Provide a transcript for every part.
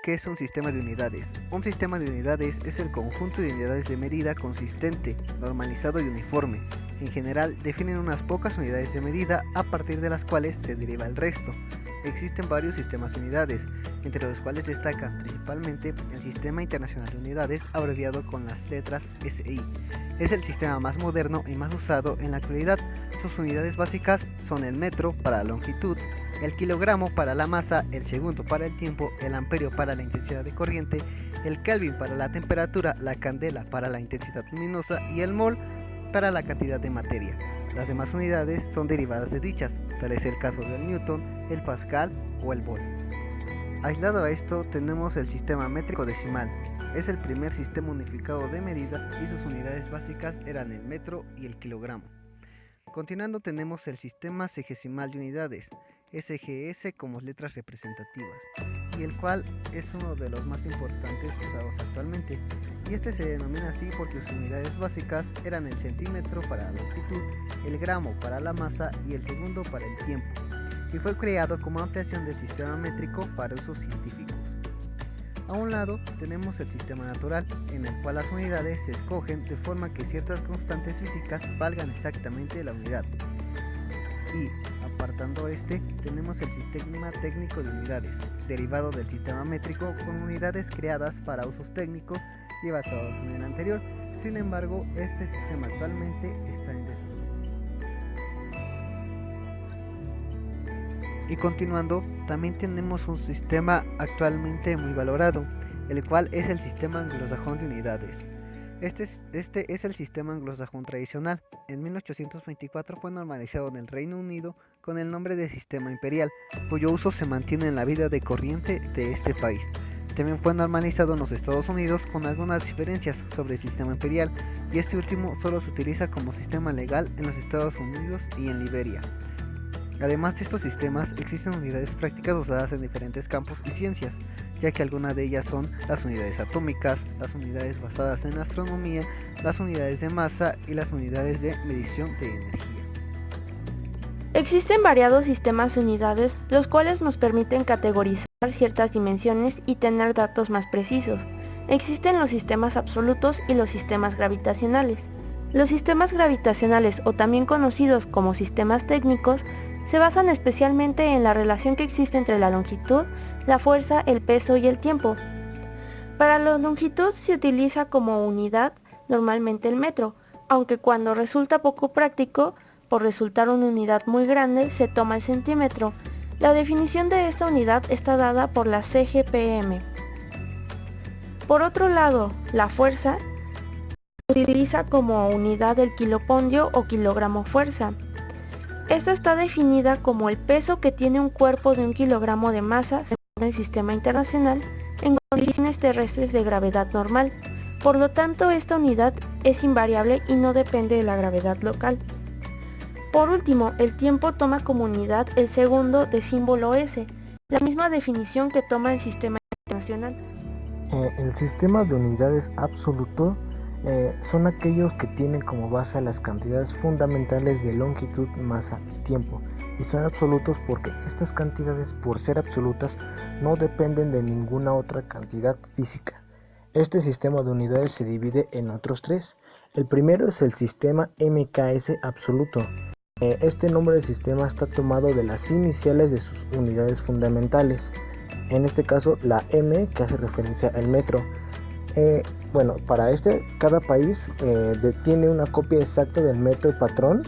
¿Qué es un sistema de unidades? Un sistema de unidades es el conjunto de unidades de medida consistente, normalizado y uniforme. En general, definen unas pocas unidades de medida a partir de las cuales se deriva el resto. Existen varios sistemas de unidades, entre los cuales destaca principalmente el Sistema Internacional de Unidades, abreviado con las letras SI. Es el sistema más moderno y más usado en la actualidad. Sus unidades básicas son el metro para la longitud, el kilogramo para la masa, el segundo para el tiempo, el amperio para la intensidad de corriente, el kelvin para la temperatura, la candela para la intensidad luminosa y el mol para la cantidad de materia. Las demás unidades son derivadas de dichas, tal es el caso del newton, el pascal o el volt. Aislado a esto tenemos el sistema métrico decimal. Es el primer sistema unificado de medida y sus unidades básicas eran el metro y el kilogramo. Continuando tenemos el sistema sexagesimal de unidades, SGS como letras representativas, y el cual es uno de los más importantes usados actualmente, y este se denomina así porque sus unidades básicas eran el centímetro para la longitud, el gramo para la masa y el segundo para el tiempo, y fue creado como ampliación del sistema métrico para usos científicos. A un lado tenemos el sistema natural, en el cual las unidades se escogen de forma que ciertas constantes físicas valgan exactamente la unidad. Y, apartando tenemos el sistema técnico de unidades, derivado del sistema métrico con unidades creadas para usos técnicos y basados en el anterior. Sin embargo, este sistema actualmente está en desuso. Y continuando, también tenemos un sistema actualmente muy valorado, el cual es el sistema anglosajón de unidades. Este es el sistema anglosajón tradicional. En 1824 fue normalizado en el Reino Unido con el nombre de sistema imperial, cuyo uso se mantiene en la vida de corriente de este país. También fue normalizado en los Estados Unidos con algunas diferencias sobre el sistema imperial, y este último solo se utiliza como sistema legal en los Estados Unidos y en Liberia. Además de estos sistemas, existen unidades prácticas usadas en diferentes campos y ciencias, ya que algunas de ellas son las unidades atómicas, las unidades basadas en astronomía, las unidades de masa y las unidades de medición de energía. Existen variados sistemas de unidades, los cuales nos permiten categorizar ciertas dimensiones y tener datos más precisos. Existen los sistemas absolutos y los sistemas gravitacionales. Los sistemas gravitacionales, o también conocidos como sistemas técnicos, se basan especialmente en la relación que existe entre la longitud, la fuerza, el peso y el tiempo. Para la longitud se utiliza como unidad normalmente el metro, aunque cuando resulta poco práctico, por resultar una unidad muy grande, se toma el centímetro. La definición de esta unidad está dada por la CGPM. Por otro lado, la fuerza se utiliza como unidad el kilopondio o kilogramo fuerza. Esta está definida como el peso que tiene un cuerpo de 1 kilogramo de masa según el sistema internacional en condiciones terrestres de gravedad normal. Por lo tanto, esta unidad es invariable y no depende de la gravedad local. Por último, el tiempo toma como unidad el segundo de símbolo S, la misma definición que toma el sistema internacional. El sistema de unidades absoluto son aquellos que tienen como base las cantidades fundamentales de longitud, masa y tiempo, y son absolutos porque estas cantidades, por ser absolutas, no dependen de ninguna otra cantidad física. Este sistema de unidades se divide en otros tres. El primero es el sistema MKS absoluto. Este nombre de sistema está tomado de las iniciales de sus unidades fundamentales, en este caso la M, que hace referencia al metro. Para cada país tiene una copia exacta del metro patrón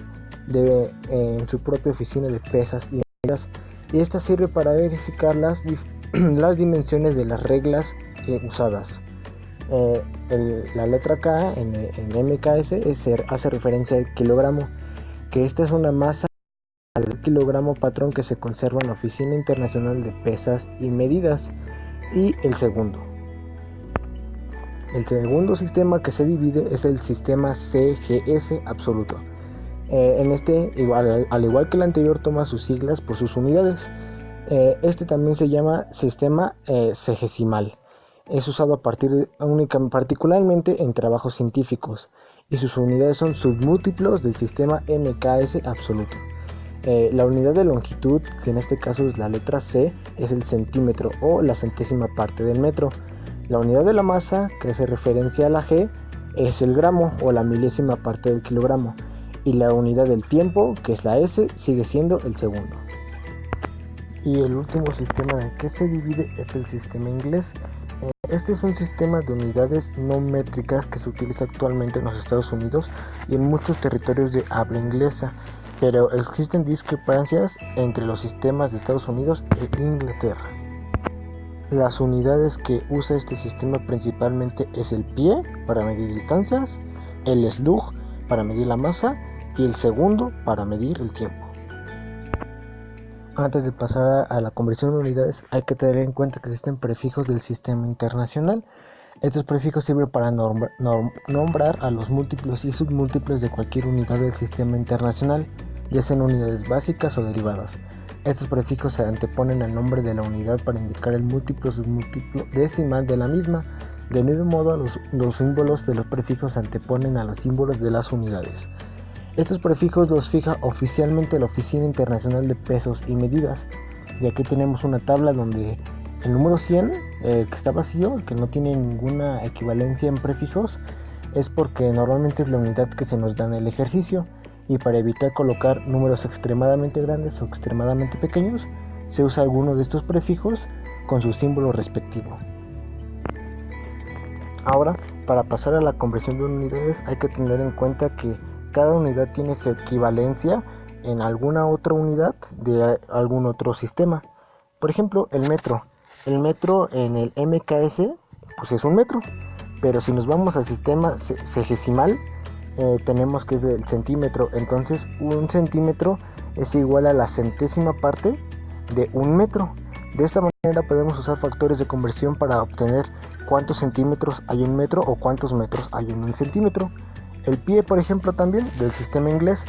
en su propia oficina de pesas y medidas, y esta sirve para verificar las dimensiones de las reglas usadas. La letra K en MKS hace referencia al kilogramo, que esta es una masa del kilogramo patrón que se conserva en la Oficina Internacional de Pesas y Medidas. Y el segundo sistema que se divide es el sistema CGS absoluto. Al igual que el anterior, toma sus siglas por sus unidades. Este también se llama sistema sexagesimal. Es usado particularmente en trabajos científicos, y sus unidades son submúltiplos del sistema MKS absoluto. La unidad de longitud, que en este caso es la letra C, es el centímetro o la centésima parte del metro. La unidad de la masa, que hace referencia a la G, es el gramo o la milésima parte del kilogramo. Y la unidad del tiempo, que es la S, sigue siendo el segundo. Y el último sistema en que se divide es el sistema inglés. Este es un sistema de unidades no métricas que se utiliza actualmente en los Estados Unidos y en muchos territorios de habla inglesa, pero existen discrepancias entre los sistemas de Estados Unidos e Inglaterra. Las unidades que usa este sistema principalmente es el pie para medir distancias, el slug para medir la masa y el segundo para medir el tiempo. Antes de pasar a la conversión de unidades, hay que tener en cuenta que existen prefijos del sistema internacional. Estos prefijos sirven para nombrar a los múltiplos y submúltiplos de cualquier unidad del sistema internacional, ya sean unidades básicas o derivadas. Estos prefijos se anteponen al nombre de la unidad para indicar el múltiplo o submúltiplo decimal de la misma. De mismo modo, los símbolos de los prefijos se anteponen a los símbolos de las unidades. Estos prefijos los fija oficialmente la Oficina Internacional de Pesos y Medidas. Y aquí tenemos una tabla donde el número 100, que está vacío, que no tiene ninguna equivalencia en prefijos, es porque normalmente es la unidad que se nos da en el ejercicio. Y para evitar colocar números extremadamente grandes o extremadamente pequeños, se usa alguno de estos prefijos con su símbolo respectivo. Ahora, para pasar a la conversión de unidades, hay que tener en cuenta que cada unidad tiene su equivalencia en alguna otra unidad de algún otro sistema. Por ejemplo, el metro. El metro en el MKS pues es un metro, pero si nos vamos al sistema sexagesimal, tenemos que es el centímetro. Entonces un centímetro es igual a la centésima parte de un metro. De esta manera podemos usar factores de conversión para obtener cuántos centímetros hay en un metro o cuántos metros hay en un centímetro. El pie, por ejemplo, también del sistema inglés,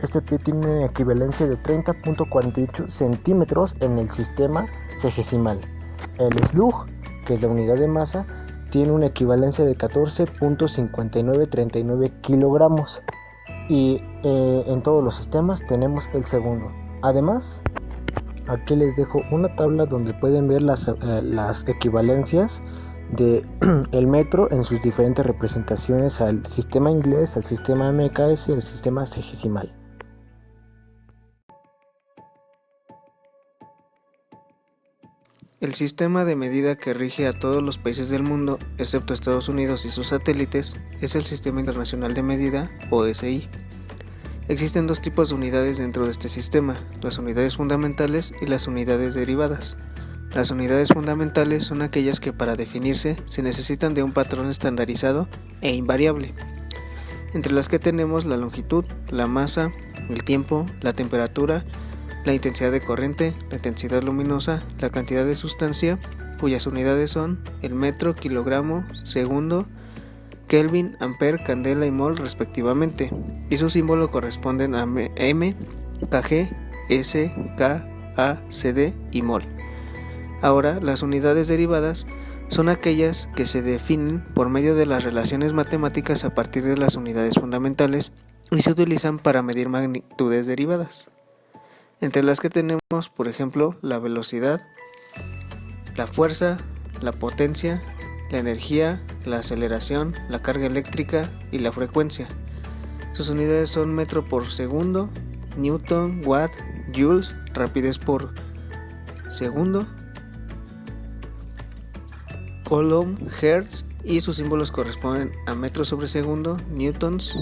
este pie tiene una equivalencia de 30.48 centímetros en el sistema sexagesimal. El slug, que es la unidad de masa, tiene una equivalencia de 14.5939 kilogramos. Y en todos los sistemas tenemos el segundo. Además, aquí les dejo una tabla donde pueden ver las equivalencias de el metro en sus diferentes representaciones al sistema inglés, al sistema MKS y al sistema sexagesimal. El sistema de medida que rige a todos los países del mundo, excepto Estados Unidos y sus satélites, es el Sistema Internacional de Medida, o SI. Existen dos tipos de unidades dentro de este sistema, las unidades fundamentales y las unidades derivadas. Las unidades fundamentales son aquellas que para definirse se necesitan de un patrón estandarizado e invariable, entre las que tenemos la longitud, la masa, el tiempo, la temperatura, la intensidad de corriente, la intensidad luminosa, la cantidad de sustancia, cuyas unidades son el metro, kilogramo, segundo, Kelvin, ampere, candela y mol respectivamente, y su símbolo corresponden a m, kg, s, k, a, cd y mol. Ahora, las unidades derivadas son aquellas que se definen por medio de las relaciones matemáticas a partir de las unidades fundamentales y se utilizan para medir magnitudes derivadas, entre las que tenemos, por ejemplo, la velocidad, la fuerza, la potencia, la energía, la aceleración, la carga eléctrica y la frecuencia. Sus unidades son metro por segundo, newton, watt, joules, rapidez por segundo, coulomb, hertz, y sus símbolos corresponden a metros sobre segundo, newtons,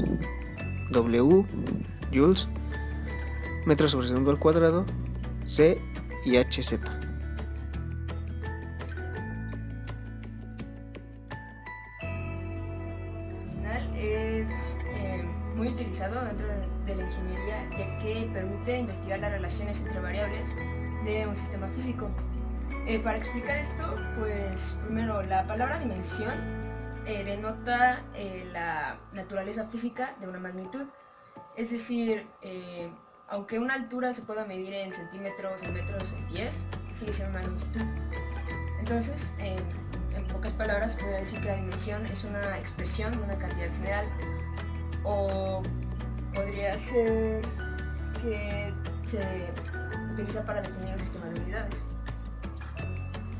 W, joules, metros sobre segundo al cuadrado, C y HZ. Es muy utilizado dentro de la ingeniería, ya que permite investigar las relaciones entre variables de un sistema físico. Para explicar esto, pues primero la palabra dimensión denota la naturaleza física de una magnitud, es decir, aunque una altura se pueda medir en centímetros, en metros, en pies, sigue siendo una longitud. Entonces, en pocas palabras, podría decir que la dimensión es una expresión de una cantidad general, o podría ser que se utiliza para definir un sistema de unidades.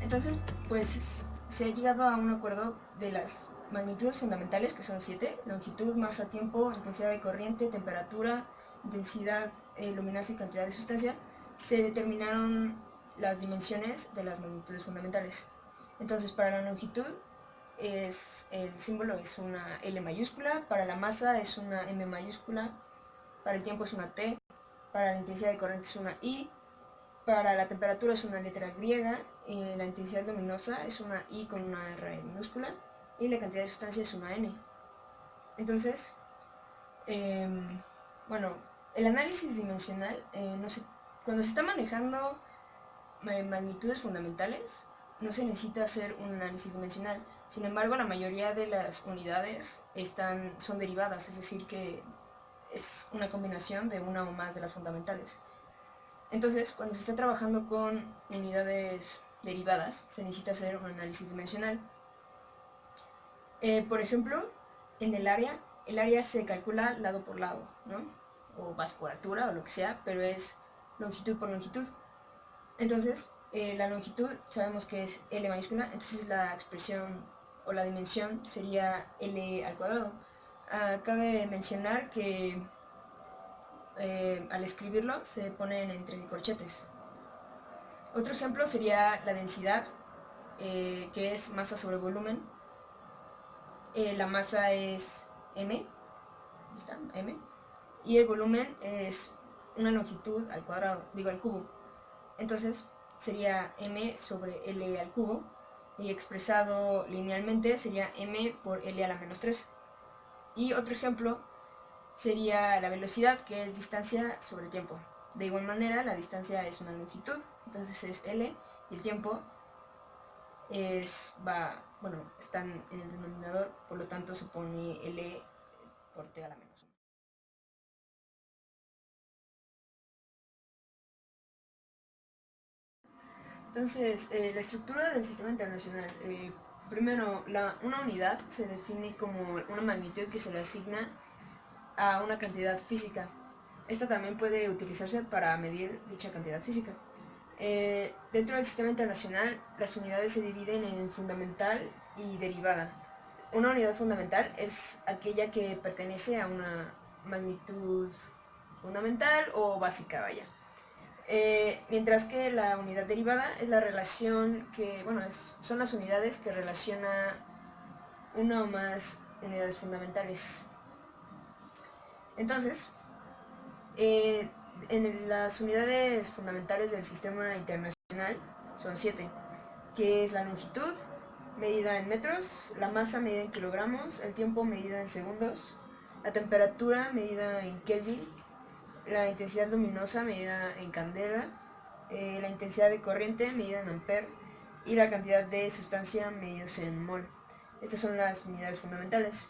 Entonces, pues se ha llegado a un acuerdo de las magnitudes fundamentales, que son 7: longitud, masa, tiempo, intensidad de corriente, temperatura, intensidad luminosa y cantidad de sustancia. Se determinaron las dimensiones de las magnitudes fundamentales. Entonces, para la longitud el símbolo es una L mayúscula, para la masa es una M mayúscula, para el tiempo es una T, para la intensidad de corriente es una I, para la temperatura es una letra griega, la intensidad luminosa es una I con una R minúscula y la cantidad de sustancia es una N. Entonces, bueno, el análisis dimensional, cuando se está manejando magnitudes fundamentales, no se necesita hacer un análisis dimensional. Sin embargo, la mayoría de las unidades son derivadas, es decir, que es una combinación de una o más de las fundamentales. Entonces, cuando se está trabajando con unidades derivadas, se necesita hacer un análisis dimensional. Por ejemplo, en el área se calcula lado por lado, ¿no? O base por altura o lo que sea, pero es longitud por longitud. Entonces, la longitud sabemos que es L mayúscula, entonces la expresión o la dimensión sería L al cuadrado. Cabe mencionar que al escribirlo se ponen entre corchetes. Otro ejemplo sería la densidad, que es masa sobre volumen. La masa es M, ¿está? M, y el volumen es una longitud al cuadrado, al cubo. Entonces sería M sobre L al cubo, y expresado linealmente sería M por L a la menos 3. Y otro ejemplo sería la velocidad, que es distancia sobre tiempo. De igual manera, la distancia es una longitud, entonces es L, y el tiempo están en el denominador, por lo tanto se pone L por T a la menos 1. Entonces, la estructura del sistema internacional. Primero, una unidad se define como una magnitud que se le asigna a una cantidad física. Esta también puede utilizarse para medir dicha cantidad física. Dentro del sistema internacional, las unidades se dividen en fundamental y derivada. Una unidad fundamental es aquella que pertenece a una magnitud fundamental o básica, vaya. Mientras que la unidad derivada es la relación que, son las unidades que relaciona una o más unidades fundamentales. Entonces, en las unidades fundamentales del sistema internacional son 7, que es la longitud, medida en metros, la masa medida en kilogramos, el tiempo medida en segundos, la temperatura medida en Kelvin, la intensidad luminosa medida en candela, la intensidad de corriente medida en ampere y la cantidad de sustancia medida en mol. Estas son las unidades fundamentales.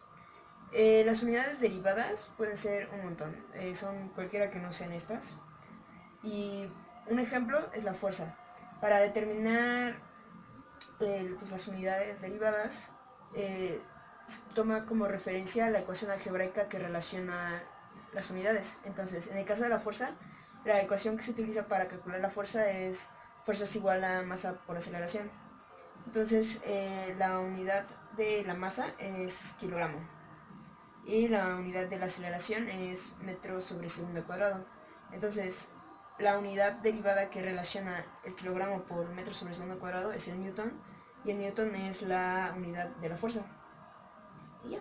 Las unidades derivadas pueden ser un montón, son cualquiera que no sean estas. Y un ejemplo es la fuerza. Para determinar las unidades derivadas, toma como referencia la ecuación algebraica que relaciona las unidades. Entonces, en el caso de la fuerza, la ecuación que se utiliza para calcular la fuerza es fuerza es igual a masa por aceleración. Entonces, la unidad de la masa es kilogramo y la unidad de la aceleración es metro sobre segundo cuadrado. Entonces, la unidad derivada que relaciona el kilogramo por metro sobre segundo cuadrado es el newton, y el newton es la unidad de la fuerza. Y ya.